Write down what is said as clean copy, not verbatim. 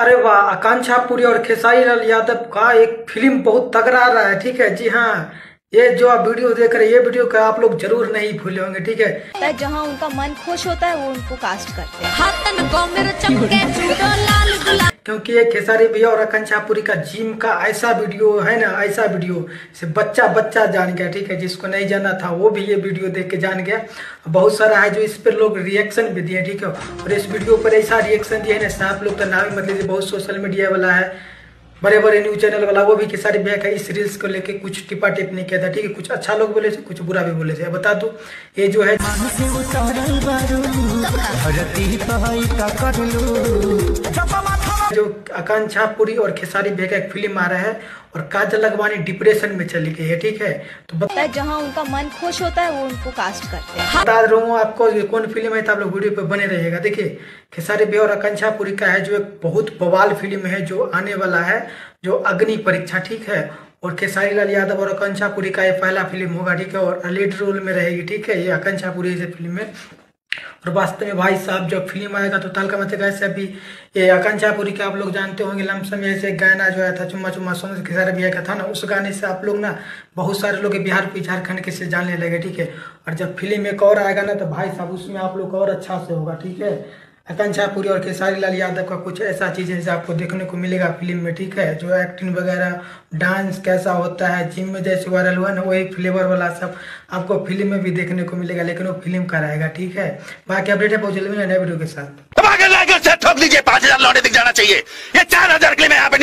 अरे वाह, आकांक्षा पुरी और खेसारी लाल यादव का एक फिल्म बहुत तगड़ा आ रहा है। ठीक है, जी हाँ, ये जो आप वीडियो देख रहे हैं, ये वीडियो का आप लोग जरूर नहीं भूले होंगे। ठीक है, जहाँ उनका मन खुश होता है वो उनको कास्ट करते हैं। क्योंकि ये खेसारी भैया और आकांक्षा पुरी का जिम का ऐसा वीडियो है ना, ऐसा वीडियो से बच्चा बच्चा जान गया। ठीक है, जिसको नहीं जाना था वो भी ये वीडियो देख के जान गया। बहुत सारा है जो इस पर लोग रिएक्शन भी दिए। ठीक है, और इस वीडियो पर ऐसा रिएक्शन दिए है ना, आप लोग तो नाम मतलब बहुत सोशल मीडिया वाला है, बड़े बड़े न्यूज चैनल वाला, वो भी खेसारी भैया का इस रील्स को लेके कुछ टिपा टिप नहीं किया था। ठीक है, कुछ अच्छा लोग बोले थे, कुछ बुरा भी बोले थे। बता दूं, ये जो है जो आकांक्षा पुरी और खेसारी भैया का एक फिल्म आ रहा है और काजल अगवानी डिप्रेशन में चली गई है। ठीक है, तो जहाँ उनका मन खुश होता है वो उनको कास्ट करते हैं। बता रहा हूँ आपको ये कौन फिल्म है, तो आप लोग वीडियो पे बने रहिएगा। देखिए, खेसारी भैया और आकांक्षा पुरी का है जो एक बहुत बवाल फिल्म है जो आने वाला है, जो अग्नि परीक्षा। ठीक है, और खेसारी लाल यादव और आकांक्षा पुरी का ये पहला फिल्म होगा। ठीक है, और लीड रोल में रहेगी। ठीक है, ये आकांक्षा पुरी से फिल्म में। और वास्तव में भाई साहब जब फिल्म आएगा तो ताल का मतलब ऐसे अभी ये आकांक्षा पुरी के आप लोग जानते होंगे, लमसम ऐसे गाना जो आया था चुम्मा चुम्मा सॉन्ग खेसारी भैया का था ना, उस गाने से आप लोग ना बहुत सारे लोग बिहार पे झारखंड के से जानने लगे। ठीक है, और जब फिल्म एक और आएगा ना तो भाई साहब उसमें आप लोग और अच्छा से होगा। ठीक है, आकांक्षा पुरी और खेसारी लाल यादव का कुछ ऐसा चीजें जैसे आपको देखने को मिलेगा फिल्म में। ठीक है, जो एक्टिंग वगैरह, डांस कैसा होता है, जिम में जैसे वायरल हुआ ना, वही फ्लेवर वाला सब आपको फिल्म में भी देखने को मिलेगा, लेकिन वो फिल्म का रहेगा। ठीक है, बाकी अपडेट है बहुत जल्दी नए वीडियो के साथ। ठोक दीजिए, 5,000 लौटे दिख जाना चाहिए। ये 4,000 के लिए मैं यहाँ पे